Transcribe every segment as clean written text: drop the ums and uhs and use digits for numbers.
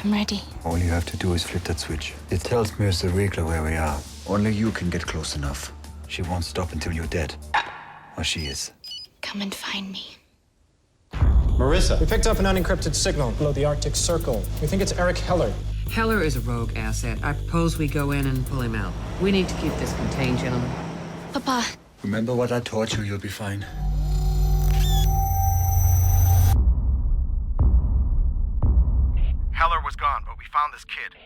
I'm ready. All you have to do is flip that switch. It tells Mr. Riegler where we are. Only you can get close enough. She won't stop until you're dead. Or she is. Come and find me. Marissa. We picked up an unencrypted signal below the Arctic Circle. We think it's Eric Heller. Heller is a rogue asset. I propose we go in and pull him out. We need to keep this contained, gentlemen. Papa. Remember what I taught you, you'll be fine. Heller was gone, but we found this kid.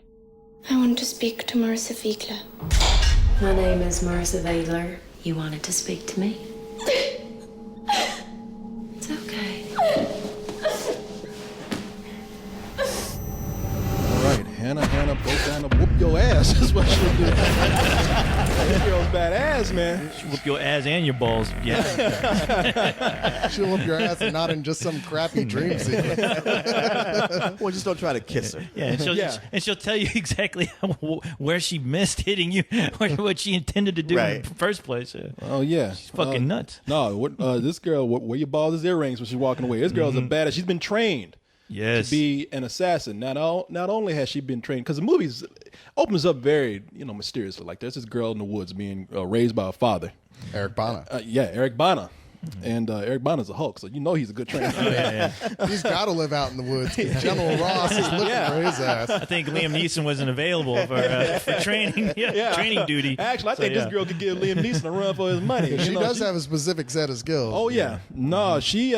I want to speak to Marissa Fiegler. My name is Marissa Vagler. You wanted to speak to me? It's okay. All right, Hanna broke down to whoop your ass. That's what she'll do. This girl's badass, man. She'll whoop your ass and your balls. Yeah. She'll whoop your ass and not in just some crappy dream sequence. Well, just don't try to kiss her. Yeah, and she'll tell you exactly where she missed hitting you, or what she intended to do in the first place. Oh yeah, she's fucking nuts. No, this girl, where your balls is earrings when she's walking away. This girl's a badass. She's been trained. Yes. To be an assassin. Not only has she been trained, because the movie opens up very, mysteriously. Like there's this girl in the woods being raised by a father. Eric Bana. Eric Bana. And Eric Bana's a Hulk, so he's a good trainer. He's got to live out in the woods. General Ross is looking for his ass. I think Liam Neeson wasn't available for training training duty. Actually, I think this girl could give Liam Neeson a run for his money. She does have a specific set of skills. Oh yeah, no, she's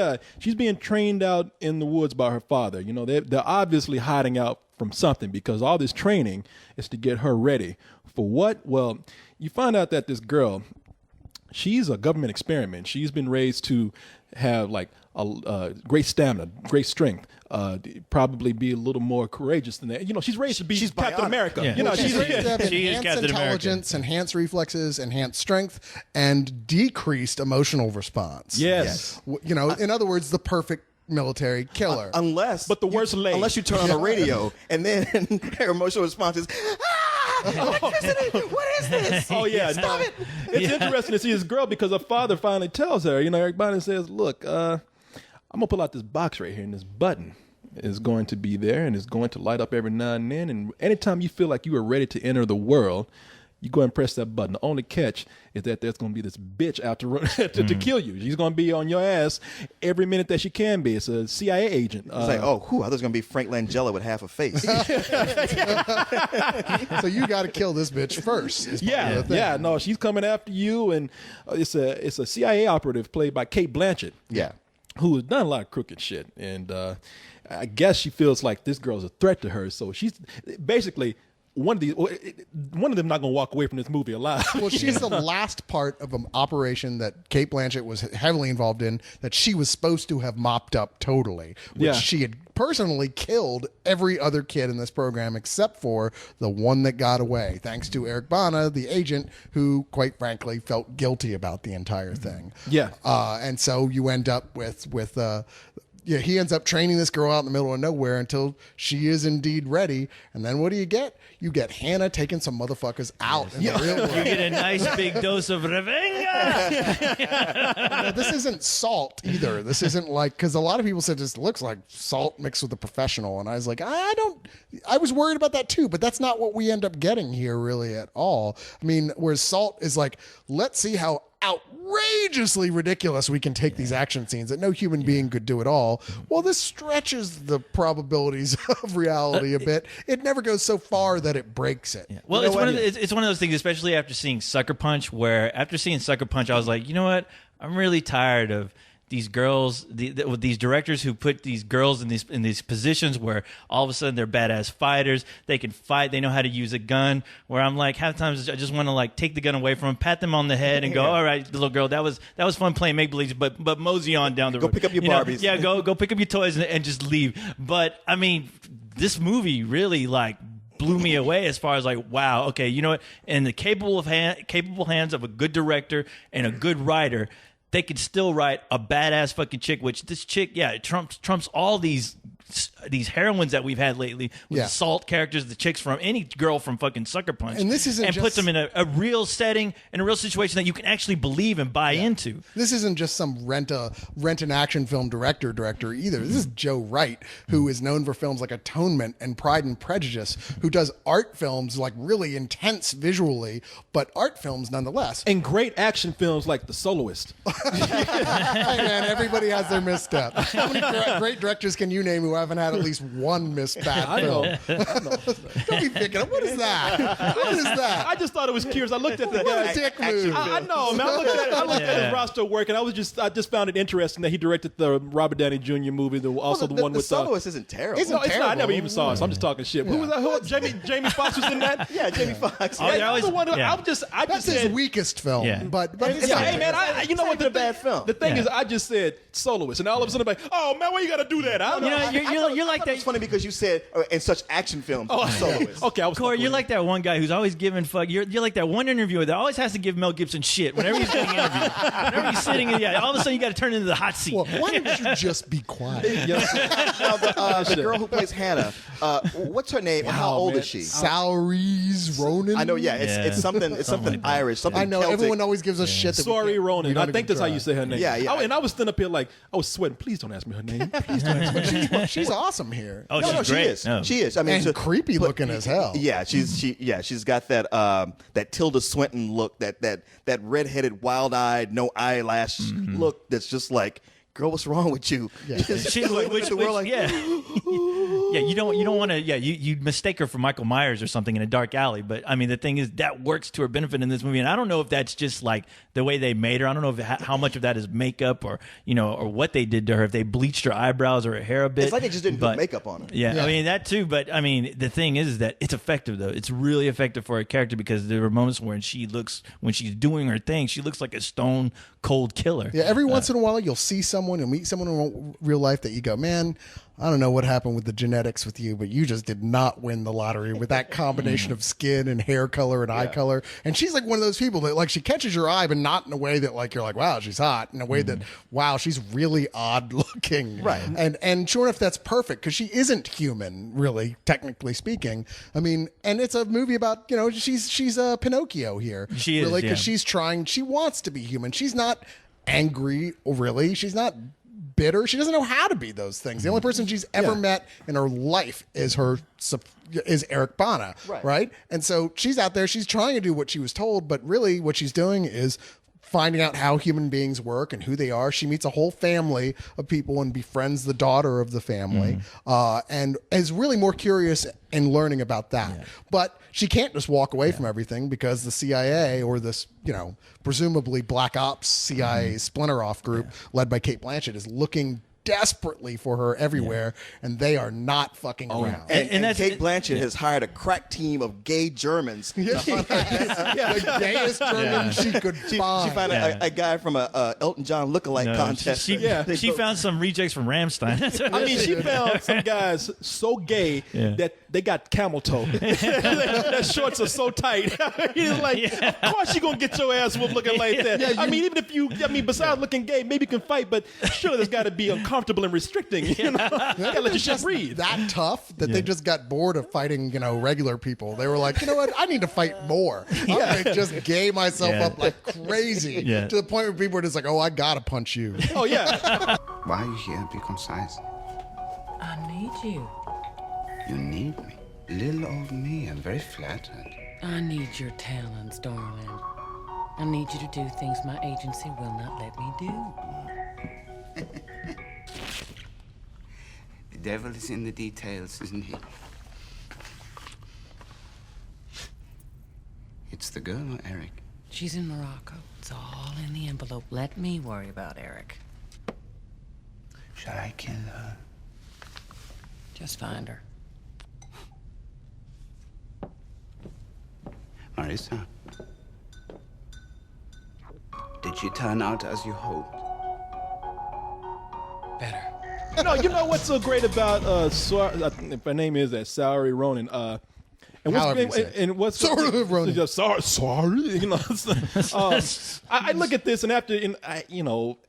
being trained out in the woods by her father. They're obviously hiding out from something, because all this training is to get her ready for what? Well, you find out that this girl, she's a government experiment. She's been raised to have like a great stamina, great strength, probably be a little more courageous than that. She's raised to be Captain America. Yeah. She's raised to have She is enhanced Captain intelligence, enhanced reflexes, enhanced strength, and decreased emotional response. Yes. In other words, the perfect military killer. Unless you turn on the radio, and then her emotional response is, electricity! What is this? Oh yeah, Stop it! It's interesting to see this girl, because her father finally tells her. Eric Bana says, "Look, I'm gonna pull out this box right here, and this button is going to be there, and it's going to light up every now and then. And anytime you feel like you are ready to enter the world, you go and press that button. The only catch is that there's going to be this bitch out to run to kill you. She's going to be on your ass every minute that she can be. It's a CIA agent. It's like, I thought it was going to be Frank Langella with half a face. So you got to kill this bitch first. Yeah. No, she's coming after you, and it's a CIA operative played by Cate Blanchett. Yeah, who has done a lot of crooked shit, and I guess she feels like this girl's a threat to her. So she's basically one of them not going to walk away from this movie alive. Well, she's the last part of an operation that Cate Blanchett was heavily involved in, that she was supposed to have mopped up totally, which she had personally killed every other kid in this program except for the one that got away, thanks to Eric Bana, the agent, who, quite frankly, felt guilty about the entire thing. Yeah. And so you end up with he ends up training this girl out in the middle of nowhere until she is indeed ready. And then what do you get? You get Hanna taking some motherfuckers out in the real world. You get a nice big dose of revenge. This isn't Salt either. This isn't like, because a lot of people said this looks like Salt mixed with a professional. And I was like, I was worried about that too, but that's not what we end up getting here really at all. I mean, whereas Salt is like, let's see how outrageously ridiculous we can take these action scenes that no human being could do at all. Well, this stretches the probabilities of reality a bit. It never goes so far that it breaks it. Yeah. Well, it's one of those things, especially after seeing Sucker Punch, where after seeing Sucker Punch, I was like, you know what? I'm really tired of these girls, these directors who put these girls in these positions where all of a sudden they're badass fighters. They can fight. They know how to use a gun. Where I'm like, half times I just want to like take the gun away from them, pat them on the head, and go, all right, little girl, that was fun playing make believe, but mosey on down the road. Go pick up your Barbies. Yeah, go pick up your toys and just leave. But I mean, this movie really like blew me away as far as like, wow, okay, you know what? In the capable hands of a good director and a good writer, they could still write a badass fucking chick, which this chick, it trumps all these these heroines that we've had lately with the salt characters, the chicks from any girl from fucking Sucker Punch, and this isn't puts them in a real setting, in a real situation that you can actually believe and buy into. This isn't just some rent an action film director either. This is Joe Wright, who is known for films like Atonement and Pride and Prejudice, who does art films like really intense visually, but art films nonetheless. And great action films like The Soloist. Hey man, everybody has their misstep. How many great directors can you name who haven't had at least one misstep film? I know. Don't be thinking, what is that? What is that? I just thought it was curious. I looked at the What guy. a dick move. I know, man. I looked at his roster of work, and I just found it interesting that he directed the Robert Downey Jr. movie, the one with the Soloist isn't terrible. Isn't No, it's not. I terrible. never even saw it, so I'm just talking shit. Who was that? Jamie Foxx was in that? Yeah, Jamie Foxx. Oh, they're always- the one who- yeah. I That's just his said, weakest film. Yeah. But It's yeah, not- hey man, you know what? It's not even a bad film. The thing Yeah. is, I just said Soloist, and all of a sudden, I'm like, oh man, why you got to do that? I don't You know, know. you're like It's that. funny because you said in such action films, Soloist. Okay, I was Corey, fucking you're with like that one guy who's always giving fuck. You're like that one interviewer that always has to give Mel Gibson shit whenever he's getting interviewed. Whenever he's sitting, all of a sudden you got to turn into the hot seat. well, why don't you just be quiet? Now, the girl who plays Hanna, what's her name? and how old man. is she? Salaries Ronan. I know, yeah, it's something like that. Irish, something I know. Celtic. Everyone always gives us shit. That we Sorry, can't- we Ronan. don't I think even that's how try. you say her name. Yeah, yeah. And I was standing up here like, I was sweating. Please don't ask me her name. Please don't ask me. But she's awesome here. Oh, No, she's no, great. she is. No. She is. I mean, And creepy looking as hell. Yeah, she's got that that Tilda Swinton look, that redheaded, wild-eyed, no eyelash look. That's just like, girl, what's wrong with you? Yeah. She's like, look at the world like, yeah, yeah. You don't want to. Yeah, you mistake her for Michael Myers or something in a dark alley. But I mean, the thing is that works to her benefit in this movie, and I don't know if that's just like the way they made her. I don't know if how much of that is makeup or or what they did to her. If they bleached her eyebrows or her hair a bit. It's like they just didn't but, put makeup on her. Yeah, Yeah. I mean that too. But I mean, the thing is that it's effective though. It's really effective for a character because there are moments when when she's doing her thing, she looks like a stone cold killer. Yeah, every once in a while you'll see someone, you'll meet someone in real life that you go, man, I don't know what happened with the genetics with you, but you just did not win the lottery with that combination of skin and hair color and eye color. And she's like one of those people that like she catches your eye, but not in a way that like you're like, wow, she's hot. In a way that, wow, she's really odd looking. Right. And sure enough, that's perfect because she isn't human, really, technically speaking. I mean, and it's a movie about she's a Pinocchio here. She is, really because yeah. she wants to be human. She's not angry, really. She's not bitter. She doesn't know how to be those things. The only person she's ever met in her life is Eric Bana, right? And so she's out there. She's trying to do what she was told, but really what she's doing is finding out how human beings work and who they are. She meets a whole family of people and befriends the daughter of the family, and is really more curious in learning about that. Yeah. But she can't just walk away from everything because the CIA or this, presumably Black Ops CIA splinter off group led by Cate Blanchett is looking desperately for her everywhere, and they are not fucking around. And that's Cate Blanchett has hired a crack team of gay Germans. The gayest German she could find. She found a guy from a Elton John lookalike contest. She found some rejects from Rammstein. I mean, she found some guys so gay that they got camel toe. Their shorts are so tight. He's like, of course you're going to get your ass whooped looking like that. I mean, even if besides looking gay, maybe you can fight, but sure, there's got to be uncomfortable and restricting. You gotta let your shit breathe. That tough that they just got bored of fighting, regular people. They were like, you know what? I need to fight more. I'm gonna just gay myself up like crazy to the point where people are just like, oh, I gotta punch you. Oh yeah. Why are you here? Be concise. I need you. You need me. Little old me. I'm very flattered. I need your talents, darling. I need you to do things my agency will not let me do. The devil is in the details, isn't he? It's the girl or Eric? She's in Morocco. It's all in the envelope. Let me worry about Eric. Shall I kill her? Just find her. Marissa, did she turn out as you hoped? Better. You know what's so great about if her name is that Saoirse Ronan. And what's Ronan. Sorry. I look at this and after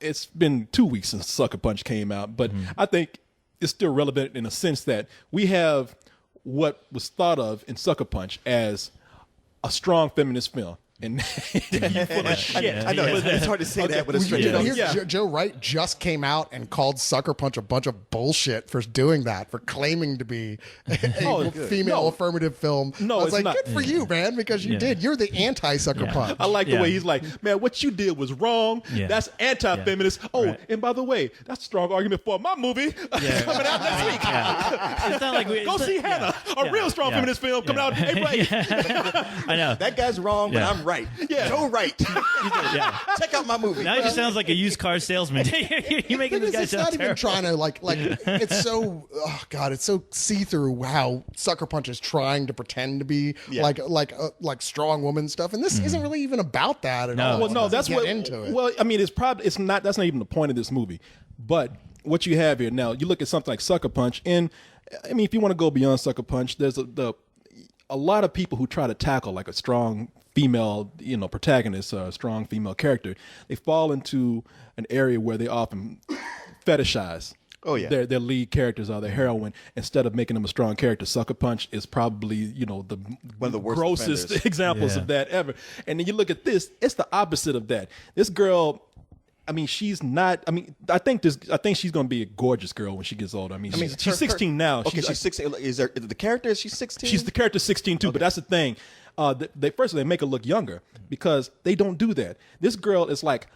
it's been 2 weeks since Sucker Punch came out, but I think it's still relevant in a sense that we have what was thought of in Sucker Punch as a strong feminist film. And you full of shit. I know it's hard to say that with a straight Joe Wright just came out and called Sucker Punch a bunch of bullshit for doing that, for claiming to be a female affirmative film. No, I was it's like, not. good for you, man, because you did. You're the anti-Sucker Punch. I like the way he's like, man, what you did was wrong. That's anti-feminist. Oh, and by the way, that's a strong argument for my movie coming out next week. It's not like go see Hanna, a real strong feminist film coming out April 8th. I know. That guy's wrong, but I'm right. Yeah. Joe Wright. Check out my movie. Now he just sounds like a used car salesman. You're making this guy it's sound not even terrible. trying to like it's so it's so see-through how Sucker Punch is trying to pretend to be like strong woman stuff, and this isn't really even about that at all. Well, no, that's get what into it. Well, I mean, it's not. That's not even the point of this movie. But what you have here now, you look at something like Sucker Punch, and I mean, if you want to go beyond Sucker Punch, there's a lot of people who try to tackle like a strong female, protagonist, a strong female character. They fall into an area where they often fetishize. Their lead characters are their heroine instead of making them a strong character. Sucker Punch is probably one of the worst grossest examples of that ever. And then you look at this; it's the opposite of that. This girl. I mean, she's not. I mean, I think she's going to be a gorgeous girl when she gets older. I mean, she's 16 now. Okay, she's 16. Is the character? Is she 16? She's the character 16 too. Okay. But that's the thing. They make her look younger because they don't do that. This girl is like,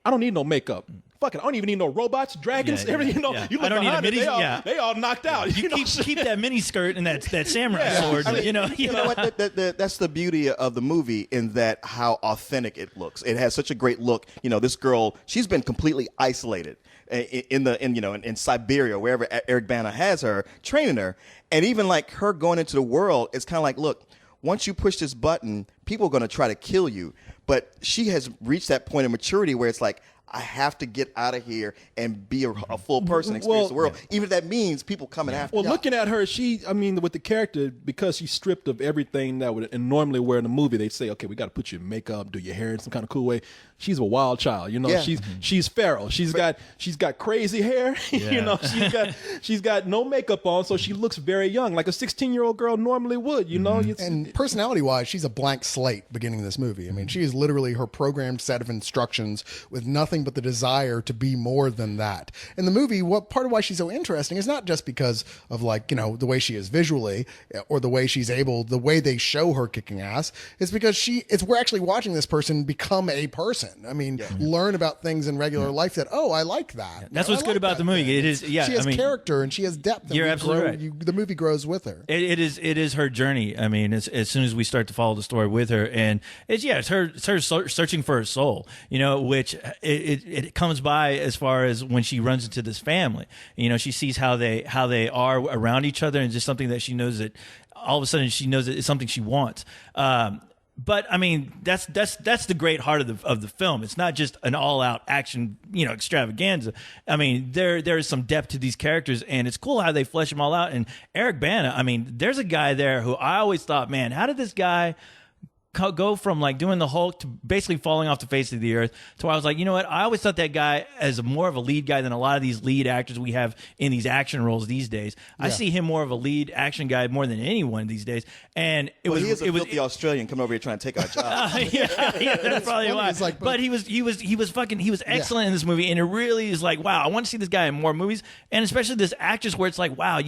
I don't need no makeup. Fuck it, I don't even need no robots, dragons, everything. You look I don't need a mini. They all knocked out. You keep that mini skirt and that samurai sword. I mean, you know what? That's the beauty of the movie in that how authentic it looks. It has such a great look. This girl, she's been completely isolated in Siberia, wherever Eric Bana has her, training her, and even like her going into the world, it's kind of like, look, once you push this button, people are going to try to kill you. But she has reached that point of maturity where it's like, I have to get out of here and be a full person, experience the world, even if that means people coming after. Well, looking at her, with the character, because she's stripped of everything that would and normally wear in a movie, they'd say, okay, we got to put you in makeup, do your hair in some kind of cool way. She's a wild child, She's feral. She's got crazy hair, She's got no makeup on, so she looks very young, like a 16-year-old girl normally would, And personality-wise, she's a blank slate beginning this movie. I mean, she is literally her programmed set of instructions with nothing but the desire to be more than that. In the movie, what part of why she's so interesting is not just because of the way she is visually or the way the way they show her kicking ass. It's because we're actually watching this person become a person. I mean, learn about things in regular life that, I like that. That's what's good about the movie. Thing. It is, she has character and she has depth. And you're absolutely right. The movie grows with her. It is her journey. I mean, as soon as we start to follow the story with her, and it's her searching for her soul. Which it comes by as far as when she runs into this family. She sees how they are around each other, and just something that she knows that all of a sudden she knows that it's something she wants. But I mean, that's the great heart of the film. It's not just an all-out action, extravaganza. I mean, there is some depth to these characters, and it's cool how they flesh them all out. And Eric Bana, I mean, there's a guy there who I always thought, man, how did this guy go from like doing the Hulk to basically falling off the face of the earth to where I was like, you know what? I always thought that guy as more of a lead guy than a lot of these lead actors we have in these action roles these days. Yeah. I see him more of a lead action guy more than anyone these days. And he is a filthy Australian coming over here trying to take our job. That's probably why. But he was excellent in this movie, and it really is like, wow, I want to see this guy in more movies, and especially this actress where it's like, wow,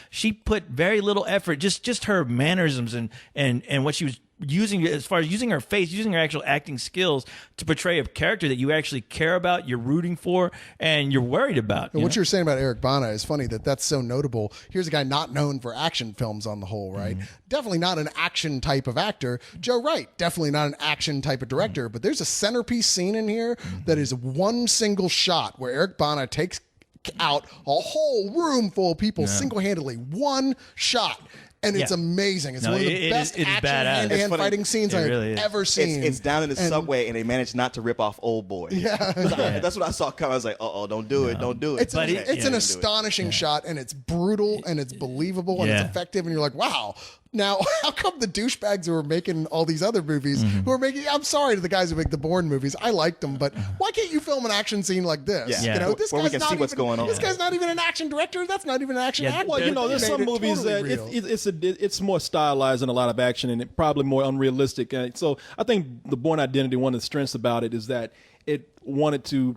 she put very little effort, just her mannerisms and what she was using as far as using her face, using her actual acting skills to portray a character that you actually care about, you're rooting for, and you're worried about. What you're saying about Eric Bana is funny that's so notable. Here's a guy not known for action films on the whole, right? Mm-hmm. Definitely not an action type of actor. Joe Wright, definitely not an action type of director, but there's a centerpiece scene in here that is one single shot where Eric Bana takes out a whole room full of people single-handedly. One shot. And it's amazing. It's one of the best action hand-to-hand fighting scenes I've ever seen. It's down in the subway, and they managed not to rip off Old Boy. Yeah. That's what I saw coming. I was like, don't do it. Don't do it. It's an astonishing shot, and it's brutal, and it's believable, and it's effective, and you're like, wow, Now, how come the douchebags who are making all these other movies, who are making, I'm sorry to the guys who make the Bourne movies, I like them, but why can't you film an action scene like this? Yeah. You know, this Where we guy's can not see what's even, going on. This guy's not even an action director. That's not even an action actor. Well, you know, there's some movies totally that it's more stylized and a lot of action, and it probably more unrealistic. So I think the Bourne Identity, one of the strengths about it is that it wanted to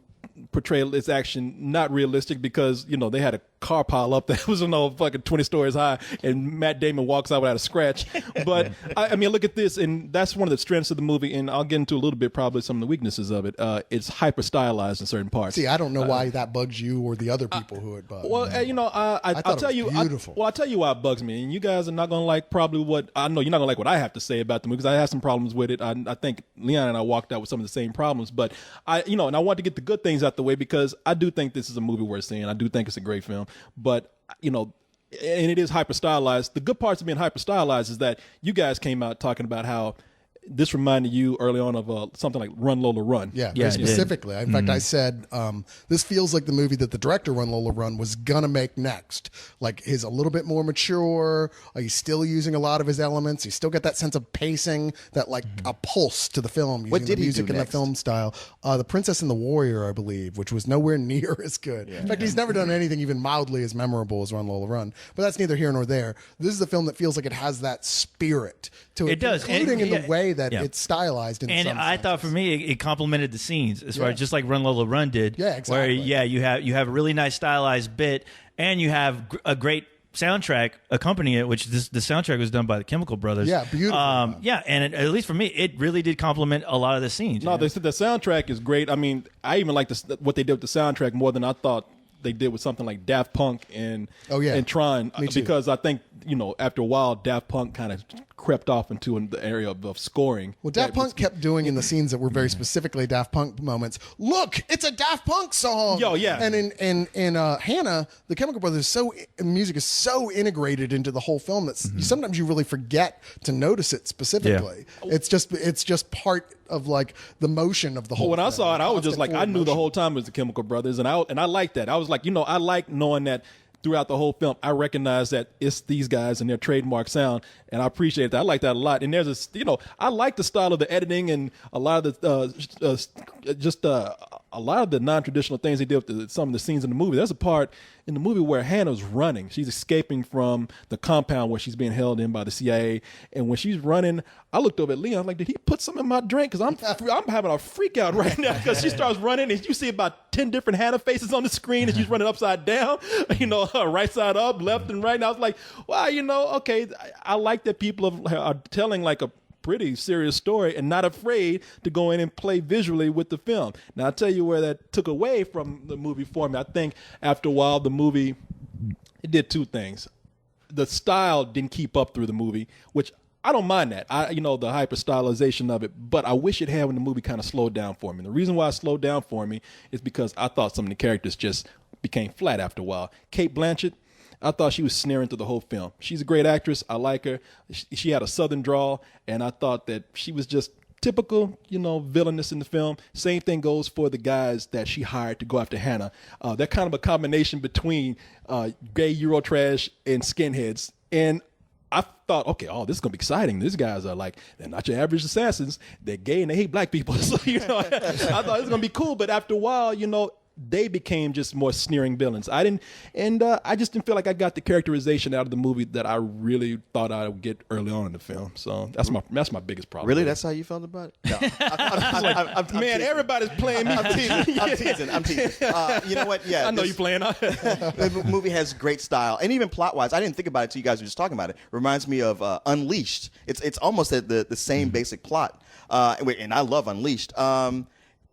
portray its action not realistic because, you know, they had a car pile up that was fucking 20 stories high, and Matt Damon walks out without a scratch. But I mean, look at this, and that's one of the strengths of the movie, and I'll get into a little bit probably some of the weaknesses of it. It's hyper stylized in certain parts. See, I don't know why that bugs you or the other people who it bugs. Well, you know, I'll tell you. Beautiful. I'll tell you why it bugs me, and you guys are not going to like probably what I know. You're not going to like what I have to say about the movie because I have some problems with it. I think Leon and I walked out with some of the same problems, but and I want to get the good things out the way because I do think this is a movie worth seeing. I do think it's a great film, but you know, and it is hyper stylized. The good parts of being hyper stylized is that you guys came out talking about how this reminded you early on of something like Run Lola Run. Yeah, very specifically. In fact, I said, this feels like the movie that the director Run Lola Run was going to make next. Like, he's a little bit more mature. He's still using a lot of his elements. He's still got that sense of pacing, that like a pulse to the film. Using What did the he music do and the next? film style. The Princess and the Warrior, I believe, which was nowhere near as good. In fact, he's never done anything even mildly as memorable as Run Lola Run. But that's neither here nor there. This is a film that feels like it has that spirit to it. It does. Including And- in the way that yeah. it's stylized in And some I thought for me, it complemented the scenes as far as just like Run Lola Run did. Yeah, exactly. Where you have a really nice stylized bit, and you have a great soundtrack accompanying it, which the soundtrack was done by the Chemical Brothers. Yeah, beautiful. And at least for me, it really did complement a lot of the scenes. No, the soundtrack is great. I mean, I even like what they did with the soundtrack more than I thought they did with something like Daft Punk and Tron, Me too. because I think, you know, after a while Daft Punk kind of crept off into the area of scoring. Well, Daft Punk kept doing in the scenes that were very specifically Daft Punk moments. Look, it's a Daft Punk song. Yo, yeah. And in Hanna, the Chemical Brothers, music is so integrated into the whole film that sometimes you really forget to notice it specifically. Yeah. It's just part of like the motion of the whole. When I thing. saw it, I was just like, I knew the motion. whole time it was the Chemical Brothers, and I liked that. I was like, you know, I like knowing that throughout the whole film, I recognize that it's these guys and their trademark sound, and I appreciate that. I like that a lot. And there's a, you know, I like the style of the editing and a lot of the a lot of the non-traditional things they did with some of the scenes in the movie. There's a part in the movie where Hannah's running. She's escaping from the compound where she's being held in by the CIA. And when she's running, I looked over at Leon like, did he put something in my drink? Because I'm having a freak out right now because she starts running and you see about 10 different Hannah faces on the screen and she's running upside down, you know, right side up, left and right. And I was like, wow, you know, okay, I like that people are telling like a pretty serious story and not afraid to go in and play visually with the film. Now, I'll tell you where that took away from the movie for me. I think after a while, the movie, it did two things. The style didn't keep up through the movie, which I don't mind that. You know, the hyper stylization of it, but I wish it had when the movie kind of slowed down for me. And the reason why it slowed down for me is because I thought some of the characters just became flat after a while. Cate Blanchett, I thought she was sneering through the whole film. She's a great actress. I like her. She had a southern drawl, and I thought that she was just typical, you know, villainous in the film. Same thing goes for the guys that she hired to go after Hanna. They're kind of a combination between gay Eurotrash and skinheads. And I thought, okay, this is going to be exciting. These guys are like, they're not your average assassins. They're gay and they hate black people. So, you know, I thought it was going to be cool. But after a while, you know, they became just more sneering villains. I just didn't feel like I got the characterization out of the movie that I really thought I would get early on in the film. So that's my biggest problem. Really, that's how you felt about it? No, I'm Man, teasing. everybody's playing me. I'm teasing. You know what? Yeah, I know you're playing. The movie has great style, and even plot-wise, I didn't think about it until you guys were just talking about it. Reminds me of Unleashed. It's almost the same basic plot, and I love Unleashed.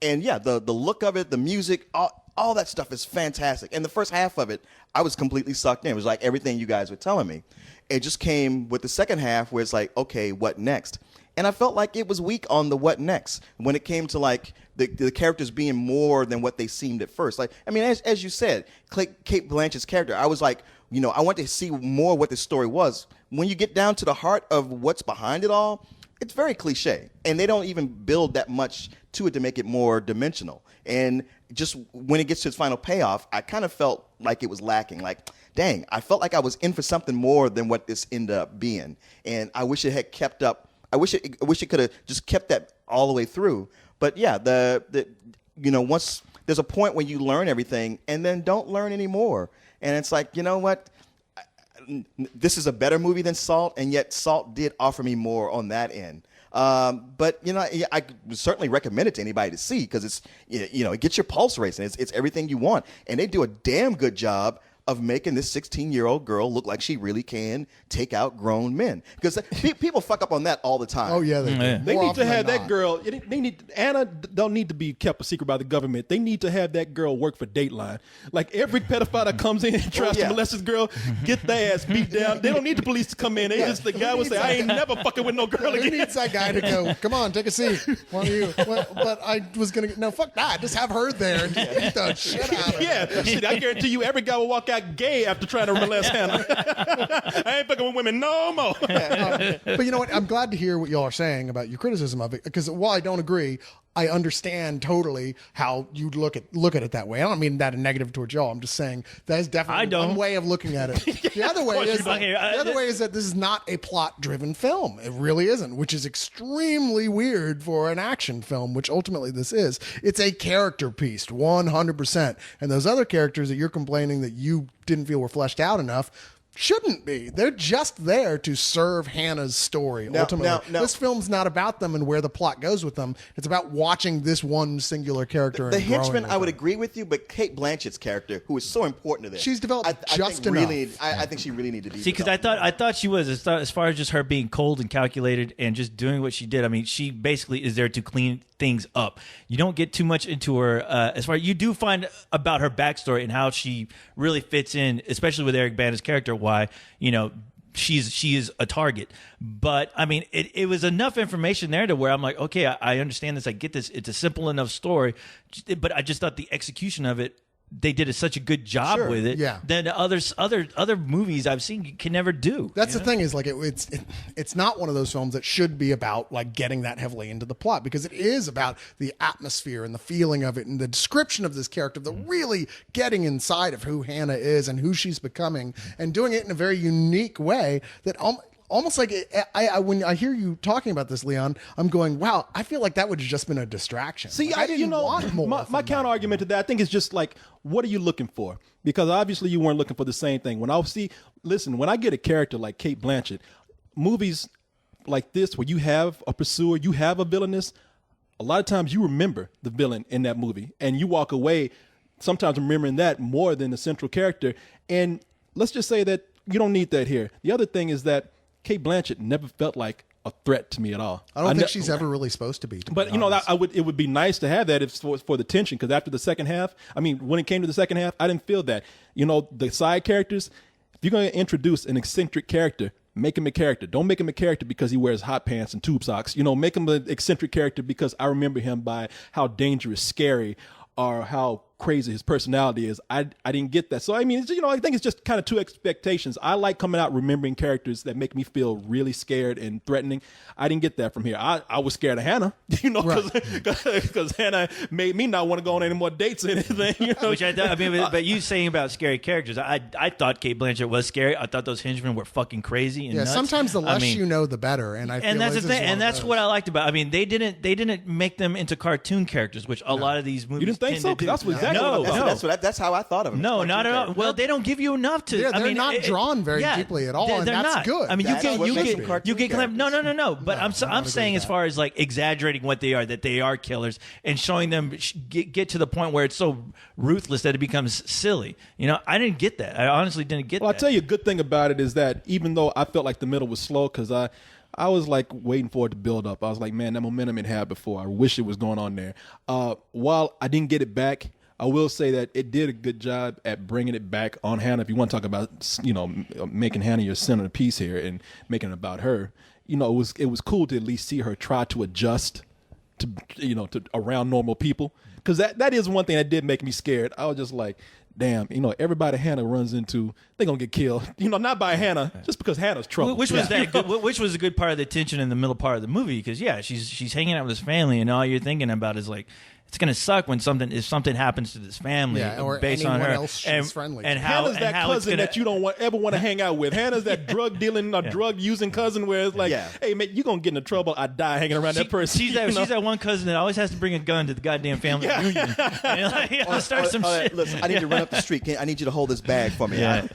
And yeah, the look of it, the music, all that stuff is fantastic. And the first half of it, I was completely sucked in. It was like everything you guys were telling me. It just came with the second half where it's like, okay, what next? And I felt like it was weak on the what next when it came to like the characters being more than what they seemed at first. Like, I mean, as you said, Cate Blanchett's character, I was like, you know, I want to see more what the story was. When you get down to the heart of what's behind it all, it's very cliche, and they don't even build that much to it to make it more dimensional. And just when it gets to its final payoff, I kind of felt like it was lacking. Like, dang, I felt like I was in for something more than what this ended up being. And I wish it had kept up. I wish it could have just kept that all the way through. But yeah, once there's a point when you learn everything and then don't learn anymore. And it's like, you know what? This is a better movie than Salt, and yet Salt did offer me more on that end. But I would certainly recommend it to anybody to see because it's it gets your pulse racing. It's everything you want, and they do a damn good job of making this 16-year-old girl look like she really can take out grown men. Because people fuck up on that all the time. Oh yeah, they do. They More need to often have than that not. girl. Anna don't need to be kept a secret by the government. They need to have that girl work for Dateline. Like every pedophile that comes in and tries to molest this girl, get their ass beat down. They don't need the police to come in. They just the guy would say, "I ain't never fucking with no girl Who again." needs that guy to go? Come on, take a seat. One of you. Well, but I was gonna no fuck that. Just have her there and just beat the shit out of her. Yeah, shit, I guarantee you, every guy will walk out gay after trying to molest Hannah. I ain't fucking with women no more. But you know what? I'm glad to hear what y'all are saying about your criticism of it because while I don't agree, I understand totally how you look at it that way. I don't mean that in negative towards y'all. I'm just saying that is definitely one way of looking at it. The other way is that this is not a plot-driven film. It really isn't, which is extremely weird for an action film, which ultimately this is. It's a character piece, 100%. And those other characters that you're complaining that you didn't feel were fleshed out enough shouldn't be. They're just there to serve Hannah's story. Ultimately, this film's not about them and where the plot goes with them. It's about watching this one singular character. The and growing henchman, with I would them. agree with you, but Kate Blanchett's character, who is so important to this, She's developed just think enough. I think she really needed to be. See, because I thought she was as far as just her being cold and calculated and just doing what she did. I mean, she basically is there to clean things up. You don't get too much into her as far you do find about her backstory and how she really fits in, especially with Eric Bana's character. Why she is a target. But I mean, it was enough information there to where I'm like, okay, I understand this. I get this. It's a simple enough story, but I just thought the execution of it. They did such a good job with it than other movies I've seen can never do. That's the thing is like it's not one of those films that should be about like getting that heavily into the plot because it is about the atmosphere and the feeling of it and the description of this character, the really getting inside of who Hannah is and who she's becoming and doing it in a very unique way that almost like when I hear you talking about this, Leon, I'm going, wow, I feel like that would have just been a distraction. See, like, I didn't want more. My counter argument to that, I think, is just like, what are you looking for? Because obviously you weren't looking for the same thing. When I get a character like Kate Blanchett, movies like this where you have a pursuer, you have a villainess, a lot of times you remember the villain in that movie and you walk away sometimes remembering that more than the central character. And let's just say that you don't need that here. The other thing is that Kate Blanchett never felt like a threat to me at all. I don't think she's ever really supposed to be. But it would be nice to have that if for the tension, because after the second half, I mean, when it came to the second half, I didn't feel that. The side characters, if you're going to introduce an eccentric character, make him a character. Don't make him a character because he wears hot pants and tube socks. Make him an eccentric character because I remember him by how dangerous, scary, or how crazy his personality is. I didn't get that. So I mean, I think it's just kind of two expectations. I like coming out remembering characters that make me feel really scared and threatening. I didn't get that from here. I was scared of Hannah, because Hannah made me not want to go on any more dates or anything. Which I thought. I mean, but you saying about scary characters, I thought Kate Blanchett was scary. I thought those henchmen were fucking crazy and nuts. Sometimes the less you know, the better. And I feel that's like the thing, and that's what I liked about. I mean, they didn't make them into cartoon characters, which a lot of these movies. You didn't think so? That's exactly that's how I thought of them. No, not at all. Well, they don't give you enough to. Yeah, they're not drawn very deeply at all, and that's not good. I mean, you get cartoon no. But I'm saying as far as like exaggerating what they are, that they are killers, and showing them get to the point where it's so ruthless that it becomes silly. I didn't get that. I honestly didn't get that. Well, I'll tell you a good thing about it is that even though I felt like the middle was slow, because I was like waiting for it to build up. I was like, man, that momentum it had before. I wish it was going on there. While I didn't get it back, I will say that it did a good job at bringing it back on Hannah. If you want to talk about, making Hannah your center piece here and making it about her, it was cool to at least see her try to adjust to around normal people. Because that is one thing that did make me scared. I was just like, damn, everybody Hannah runs into, they're going to get killed. Not by Hannah, just because Hannah's trouble. Which was which was a good part of the tension in the middle part of the movie, because she's hanging out with his family, and all you're thinking about is like, it's gonna suck when something happens to this family or based on anyone her else she's friendly and to. how Hannah's that and how cousin it's gonna, that you don't ever want to hang out with. Hannah's that drug dealing or drug using cousin where it's like, hey man, you're gonna get into trouble. I die hanging around that person. She's that one cousin that always has to bring a gun to the goddamn family reunion. And start some shit. Listen, I need to run up the street. I need you to hold this bag for me. Yeah.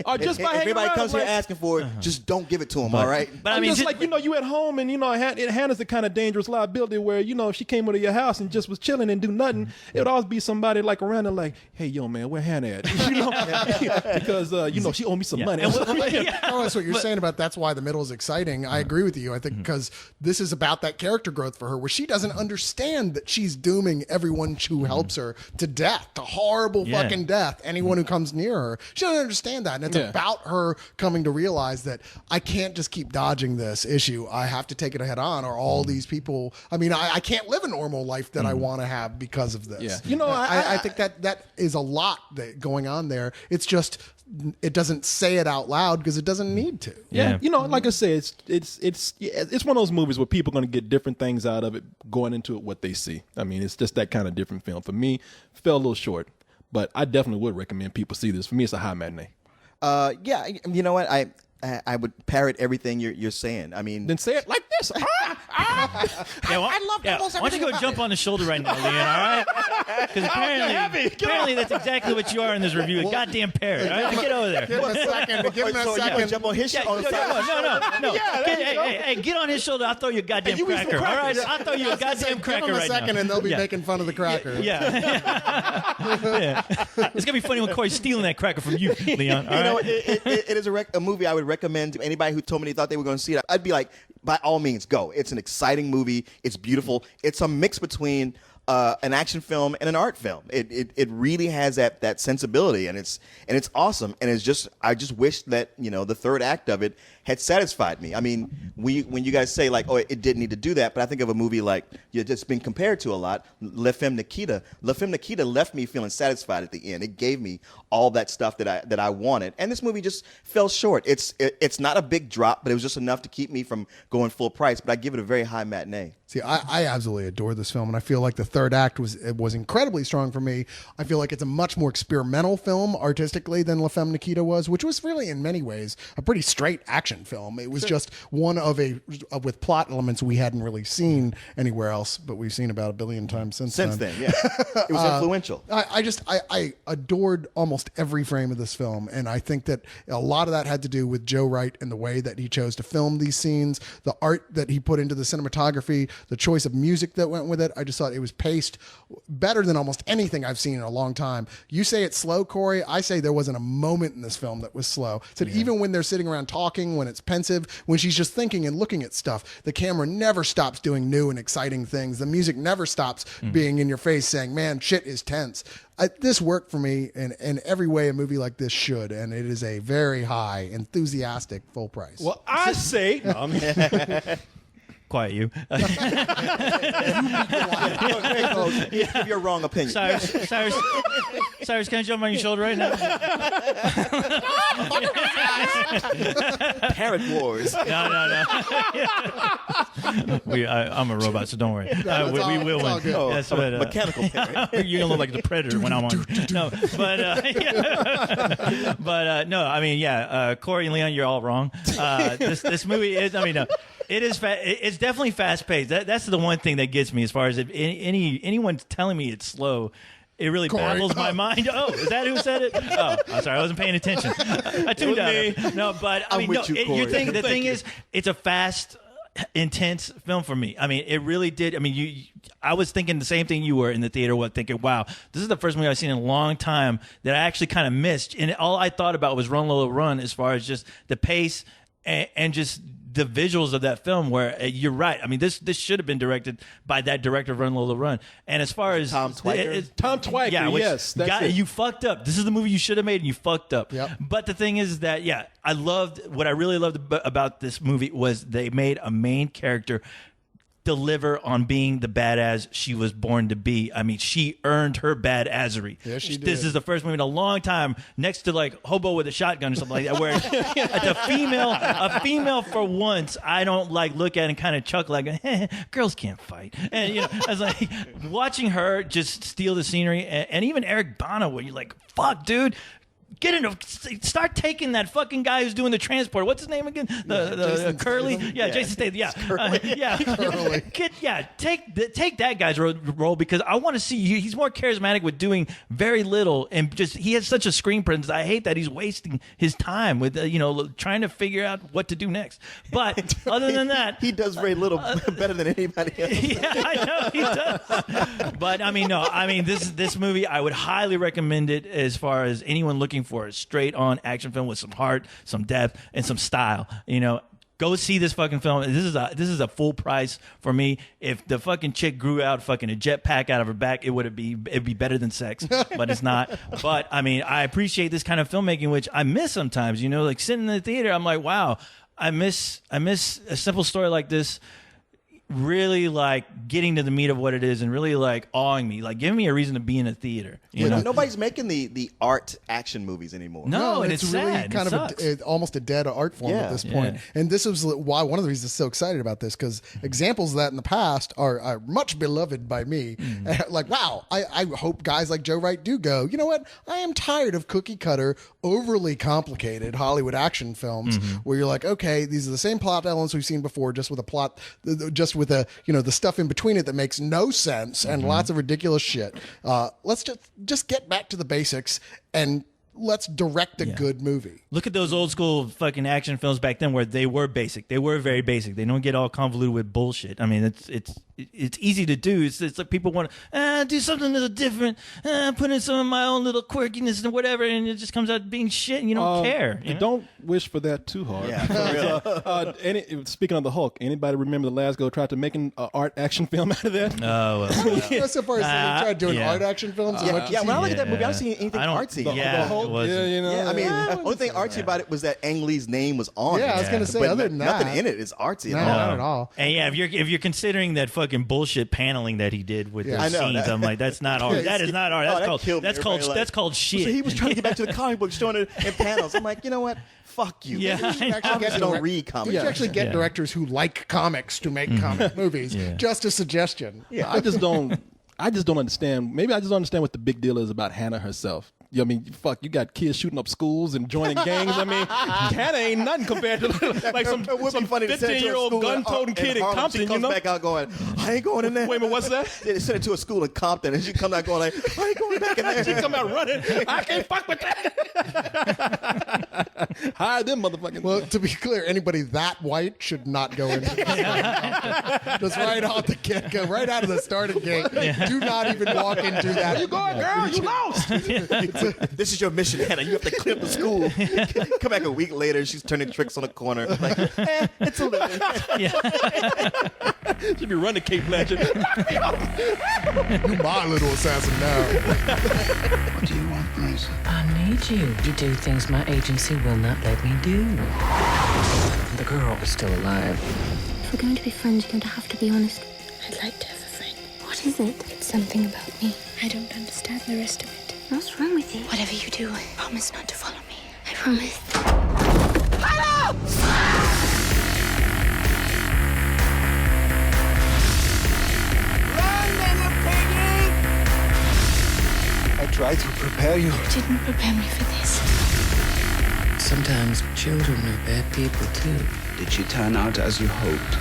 Or just by if hanging anybody around, comes here like- asking for it, just don't give it to them. All right. But I mean, just like you at home, and Hannah's the kind of dangerous liability where if she came over to your house and just was chilling and do nothing, it would always be somebody like around there like, hey yo man, where Hannah at? Because she owe me some money. Oh, that's what you're saying about that's why the middle is exciting. I agree with you. I think because this is about that character growth for her, where she doesn't understand that she's dooming everyone who helps her to death, to horrible fucking death. Anyone who comes near her, she doesn't understand that, and it's about her coming to realize that I can't just keep dodging this issue. I have to take it head on, or all these people. I mean, I can't live a normal life that I want to have because of this. Yeah. I think that is a lot that going on there. It's just it doesn't say it out loud because it doesn't need to. Yeah, like I said, it's one of those movies where people are going to get different things out of it going into it what they see. I mean, it's just that kind of different film. For me, fell a little short, but I definitely would recommend people see this. For me, it's a high matinee. Yeah, you know what? I would parrot everything you're saying. I mean, Then say it like this. I love almost everything. Why don't you go jump on the shoulder right now, Leon? All right? Because apparently that's exactly what you are in this review, a goddamn parrot. All right? Get over there. Give him a second. Give him a so second. you jump on his shoulder. No. Hey, get on his shoulder. I'll throw you a goddamn cracker. All right? I'll throw you a goddamn cracker Give him a right second, now. and they'll be making fun of the cracker. Yeah. It's gonna be funny when Corey's stealing that cracker from you, Leon. All right? It is a movie I would recommend to anybody who told me they thought they were going to see it. I'd be like, by all means, go. It's an exciting movie. It's beautiful. It's a mix between an action film and an art film. It really has that sensibility, and it's awesome. And I just wish that the third act of it had satisfied me. I mean, when you guys say like, oh, it didn't need to do that, but I think of a movie like you've just been compared to a lot, La Femme Nikita. La Femme Nikita left me feeling satisfied at the end. It gave me all that stuff that I wanted, and this movie just fell short. It's not a big drop, but it was just enough to keep me from going full price. But I give it a very high matinee. See, I absolutely adore this film, and I feel like the third act was incredibly strong for me. I feel like it's a much more experimental film artistically than La Femme Nikita was, which was really in many ways a pretty straight action film. It was just one with plot elements we hadn't really seen anywhere else, but we've seen about 1 billion times since then. Yeah, it was influential. I adored almost every frame of this film, and I think that a lot of that had to do with Joe Wright and the way that he chose to film these scenes, the art that he put into the cinematography, the choice of music that went with it. I just thought it was paced better than almost anything I've seen in a long time. You say it's slow, Corey. I say there wasn't a moment in this film that was slow. So even when they're sitting around talking, when it's pensive, when she's just thinking and looking at stuff, the camera never stops doing new and exciting things. The music never stops being in your face saying, man, shit is tense. This worked for me in every way a movie like this should, and it is a very high, enthusiastic, full price. Well, I say... Quiet you. Give your wrong opinion. Cyrus, can I jump on your shoulder right now? Parrot Wars. No. I'm a robot, so don't worry. We will win. Yes, mechanical parrot. You're gonna look like the Predator when I'm on. No, but no. I mean, Corey and Leon, you're all wrong. This movie is. I mean, it is. It's definitely fast paced. That's the one thing that gets me as far as if anyone's telling me it's slow. It really baffles my mind. Oh, is that who said it? Oh, I'm sorry, I wasn't paying attention. I tuned out. No, but I mean, the thing is, it's a fast, intense film for me. I mean, it really did. I mean, I was thinking the same thing you were in the theater. Thinking, wow, this is the first movie I've seen in a long time that I actually kind of missed, and all I thought about was Run Lola Run, as far as just the pace and just the visuals of that film. Where you're right. I mean, this should have been directed by that director of Run Lola Run. And as far as Tom Twyker, yes, that's it. You fucked up. This is the movie you should have made, and you fucked up. Yep. But the thing is that what I really loved about this movie was they made a main character deliver on being the badass she was born to be. I mean, she earned her badassery. Yeah, she This did. is the first movie in a long time, next to like Hobo with a Shotgun or something like that, where a female for once, I don't like look at and kind of chuckle like, girls can't fight. And I was like watching her just steal the scenery, and even Eric Bana, where you're like, fuck, dude. Start taking that fucking guy who's doing the transport. What's his name again? The Curly. Yeah, Jason Statham. Yeah, Curly. Take that guy's role because I want to see. He's more charismatic with doing very little, and just he has such a screen presence. I hate that he's wasting his time with trying to figure out what to do next. But other than that, he does very little better than anybody else. Yeah, I know he does. But I mean, no, I mean this movie, I would highly recommend it as far as anyone looking for a straight-on action film with some heart, some depth, and some style. Go see this fucking film. This is a full price for me. If the fucking chick grew out fucking a jetpack out of her back, it'd be better than sex, but it's not. But I mean, I appreciate this kind of filmmaking, which I miss sometimes. Like sitting in the theater, I'm like, wow, I miss a simple story like this. Really like getting to the meat of what it is and really like awing me, like giving me a reason to be in a theater. You know? Nobody's making the art action movies anymore. No, and it's sad. really kind of almost a dead art form at this point. And this is why one of the reasons I'm so excited about this, because examples of that in the past are much beloved by me. Like, wow, I hope guys like Joe Wright do go, you know what? I am tired of cookie cutter, overly complicated Hollywood action films where you're like, okay, these are the same plot elements we've seen before, just with a plot, just with a the stuff in between it that makes no sense and lots of ridiculous shit. Let's just get back to the basics and let's direct a good movie. Look at those old school fucking action films back then where they were basic. They were very basic. They don't get all convoluted with bullshit. I mean, it's easy to do. It's like people want to do something a little different, put in some of my own little quirkiness and whatever, and it just comes out being shit, and you don't care. Don't wish for that too hard. Yeah, speaking of the Hulk, anybody remember the last go tried to make an art action film out of that? Oh, well. That's so far as they tried doing art action films. When I look at that movie, I don't see anything artsy. The Hulk, I mean, the only thing artsy about it was that Ang Lee's name was on it. I was going to say, but other than that, nothing in it is artsy no, at all. not at all. And yeah, if you're considering that fucking bullshit paneling that he did with I those know, scenes, I'm like, that's not art. That is not art. That's called shit. So he was trying to get back to the comic book, showing it in panels. I'm like, you know what? Fuck you. Yeah, I don't read comics. We should actually get directors who like comics to make comic movies. Just a suggestion. Yeah, I just don't understand. Maybe I just don't understand what the big deal is about Hanna herself. I mean, fuck, you got kids shooting up schools and joining gangs. I mean, Hanna ain't nothing compared to like some 15-year-old gun-toting kid in Compton. She comes back out going, I ain't going in there. Wait a minute, what's that? They sent her to a school in Compton, and she comes out going like, I ain't going back in there. She come out running. I can't fuck with that. Hire them motherfuckers. Well, to be clear, anybody that white should not go in. Just right out the get-go, right out of the starting gate. Do not even walk into that. Where you going, girl? You lost. This is your mission, Hanna. You have to clear the school. Come back a week later, she's turning tricks on the corner. Like, it's a living. She'd be running Kate Blanchett. You my little assassin now. What do you want, Marissa? I need you to do things my agency will not let me do. The girl is still alive. If we're going to be friends, you're going to have to be honest. I'd like to have a friend. What is it? It's something about me. I don't understand the rest of it. What's wrong with you? Whatever you do, promise not to follow me. I promise. Hello! I tried to prepare you. You didn't prepare me for this. Sometimes children are bad people too. Did she turn out as you hoped?